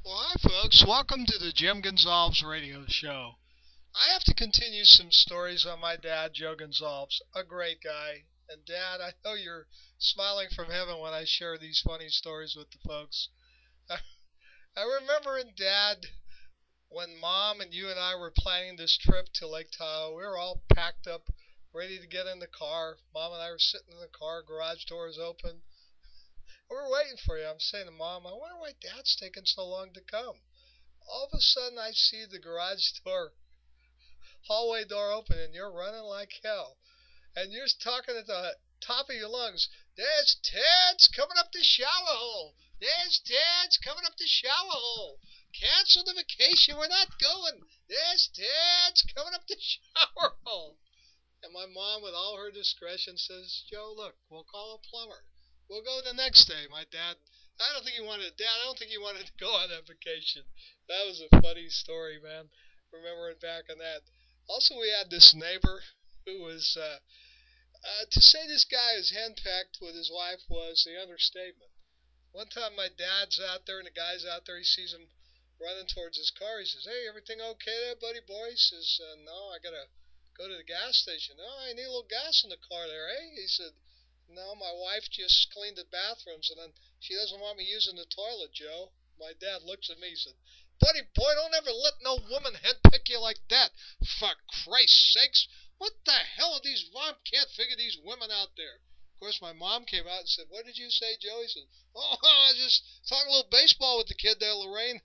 Well, hi, folks. Welcome to the Jim Gonsalves radio show. I have to continue some stories on my dad, Joe Gonsalves, a great guy. And, Dad, I know you're smiling from heaven when I share these funny stories with the folks. I remember, Dad, when Mom and you and I were planning this trip to Lake Tahoe. We were all packed up, ready to get in the car. Mom and I were sitting in the car, garage doors open. We were waiting for you. I'm saying to Mom, I wonder why Dad's taking so long to come. All of a sudden, I see the garage door, hallway door open, and you're running like hell. And you're talking at the top of your lungs. There's Ted's coming up the shower hole. There's Ted's coming up the shower hole. Cancel the vacation. We're not going. There's Ted's coming up the shower hole. And my mom, with all her discretion, says, Joe, look, we'll call a plumber. We'll go the next day. My dad, I don't think he wanted to go on that vacation. That was a funny story, man. Remembering back on that. Also, we had this neighbor who was, to say this guy is henpecked with his wife was the understatement. One time my dad's out there and the guy's out there, he sees him running towards his car. He says, hey, everything okay there, buddy boy? He says, no, I got to go to the gas station. No, I need a little gas in the car there, eh? He said, no, my wife just cleaned the bathrooms and then she doesn't want me using the toilet, Joe. My dad looks at me and said, buddy boy, don't ever let no woman henpeck you like that. For Christ's sakes, what the hell are these, mom can't figure these women out there. Of course, my mom came out and said, what did you say, Joe? He said, oh, I was just talking a little baseball with the kid there, Lorraine.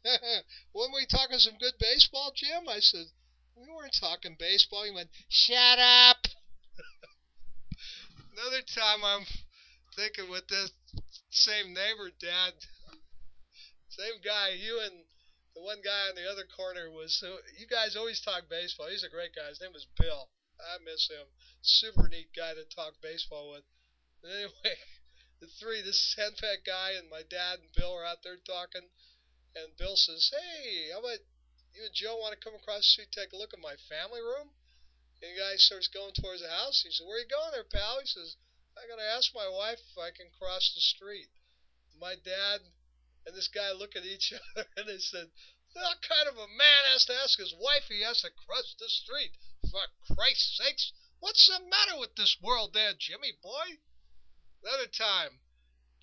Weren't we talking some good baseball, Jim? I said, we weren't talking baseball. He went, shut up. Another time I'm thinking with this same neighbor, Dad, same guy, you and the one guy on the other corner was, you guys always talk baseball. He's a great guy. His name was Bill. I miss him. Super neat guy to talk baseball with. But anyway, the three, this henpeck guy and my dad and Bill are out there talking. And Bill says, hey, how about you and Joe want to come across the street, take a look at my family room? And the guy starts going towards the house. He said, where are you going there, pal? He says, I got to ask my wife if I can cross the street. My dad and this guy look at each other and they said, what kind of a man has to ask his wife if he has to cross the street? For Christ's sakes, what's the matter with this world there, Jimmy boy? Another time,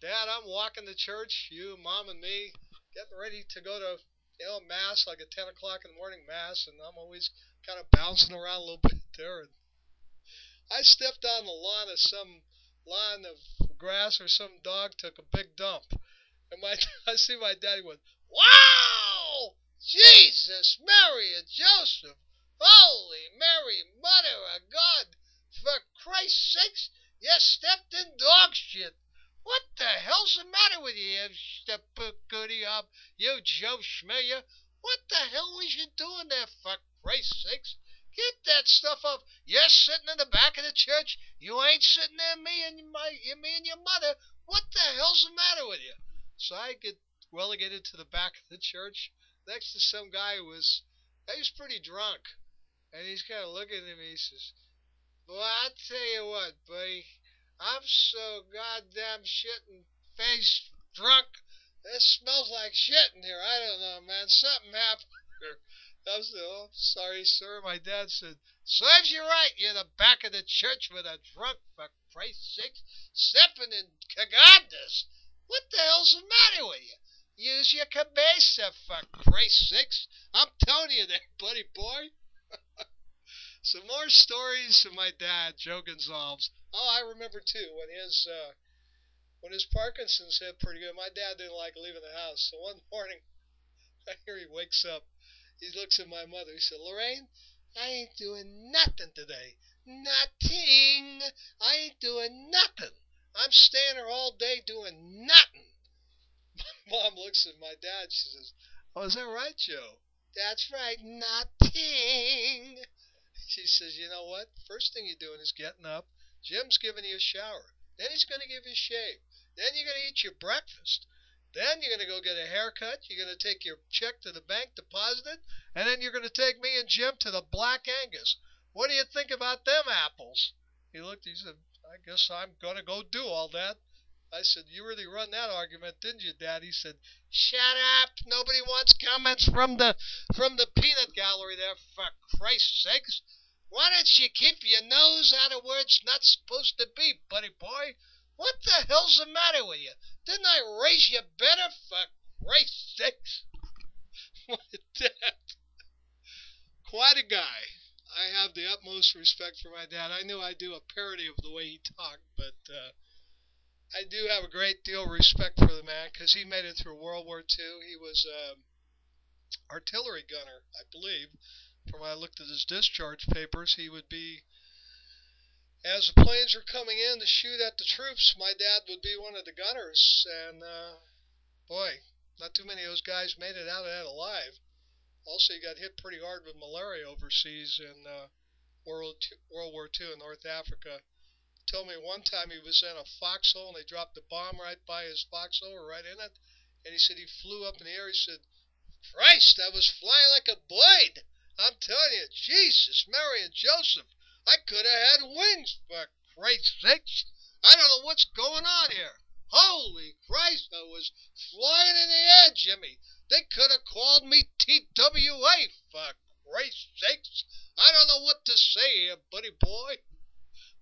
Dad, I'm walking to church, you, Mom, and me, getting ready to go to, Mass, like a 10 o'clock in the morning Mass, and I'm always kind of bouncing around a little bit there. And I stepped on the lawn of grass or some dog took a big dump. And I see my daddy went, wow! Jesus, Mary and Joseph, Holy Mary, Mother of God, for Christ's sakes, you stepped in dog shit. What the hell's the matter with you, step goody up, you Joe Schmeyer? What the hell was you doing there, for Christ's sakes? Get that stuff up. You're sitting in the back of the church. You ain't sitting there, me and your mother. What the hell's the matter with you? So I get relegated to the back of the church next to some guy he was pretty drunk. And he's kind of looking at me. He says, well, I'll tell you what, buddy. I'm so goddamn shit and face drunk. It smells like shit in here. I don't know, man. Something happened here. I said, oh, sorry, sir. My dad said, serves you right. You're in the back of the church with a drunk, for Christ's sake, stepping in cagaddas. What the hell's the matter with you? Use your cabeza, for Christ's sakes. I'm telling you there, buddy boy. Some more stories of my dad, Joe Gonsalves. Oh, I remember too when his Parkinson's hit pretty good. My dad didn't like leaving the house, so one morning I hear he wakes up. He looks at my mother. He said, Lorraine, I ain't doing nothing today. Nothing. I ain't doing nothing. I'm staying here all day doing nothing. Mom looks at my dad. She says, oh, is that right, Joe? That's right, nothing. She says, you know what? First thing you're doing is getting up. Jim's giving you a shower. Then he's going to give you a shave. Then you're going to eat your breakfast. Then you're going to go get a haircut. You're going to take your check to the bank, deposit it, and then you're going to take me and Jim to the Black Angus. What do you think about them apples? He looked, he said, I guess I'm going to go do all that. I said, you really run that argument, didn't you, Dad? He said, shut up. Nobody wants comments from the peanut gallery there, for Christ's sakes. Why don't you keep your nose out of where it's not supposed to be, buddy boy? What the hell's the matter with you? Didn't I raise you better, for Christ's sakes? My dad, quite a guy. I have the utmost respect for my dad. I knew I'd do a parody of the way he talked, but I do have a great deal of respect for the man because he made it through World War II. He was an artillery gunner, I believe. From when I looked at his discharge papers, he would be, as the planes were coming in to shoot at the troops, my dad would be one of the gunners. And, boy, not too many of those guys made it out of that alive. Also, he got hit pretty hard with malaria overseas in World War II in North Africa. He told me one time he was in a foxhole and they dropped a bomb right by his foxhole or right in it. And he said he flew up in the air. He said, Christ, I was flying like a blade. I'm telling you, Jesus, Mary and Joseph, I could have had wings, for Christ's sakes. I don't know what's going on here. Holy Christ, I was flying in the air, Jimmy. They could have called me TWA, for Christ's sakes. I don't know what to say here, buddy boy.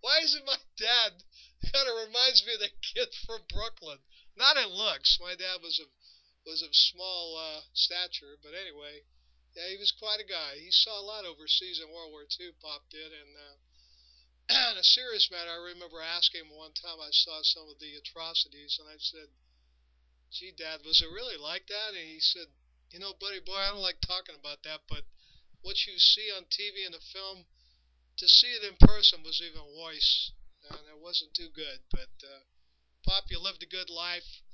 Why is it my dad kind of reminds me of the kid from Brooklyn? Not in looks. My dad was of small stature, but anyway, yeah, he was quite a guy. He saw a lot overseas in World War II, Pop did, and on a serious matter, I remember asking him one time I saw some of the atrocities, and I said, gee, Dad, was it really like that? And he said, you know, buddy boy, I don't like talking about that, but what you see on TV and the film, to see it in person was even worse, and it wasn't too good. But, Pop, you lived a good life.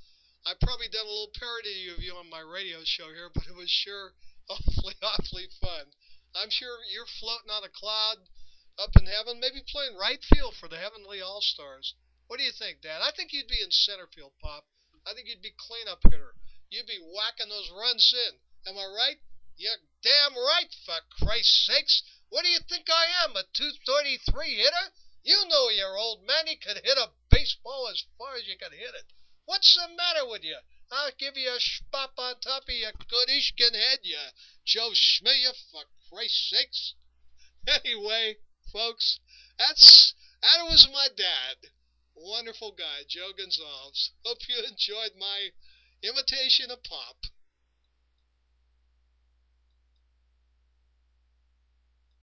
I've probably done a little parody of you on my radio show here, but it was sure awfully fun. I'm sure you're floating on a cloud up in heaven, maybe playing right field for the Heavenly All-Stars. What do you think, Dad? I think you'd be in center field, Pop. I think you'd be cleanup hitter. You'd be whacking those runs in. Am I right? You're damn right, for Christ's sakes. What do you think I am, a 233 hitter? You know your old man, he could hit a baseball as far as you could hit it. What's the matter with you? I'll give you a spot on top of your good Ishkin head, you Joe Schmier, for Christ's sakes. Anyway, folks, that was my dad. Wonderful guy, Joe Gonsalves. Hope you enjoyed my imitation of Pop.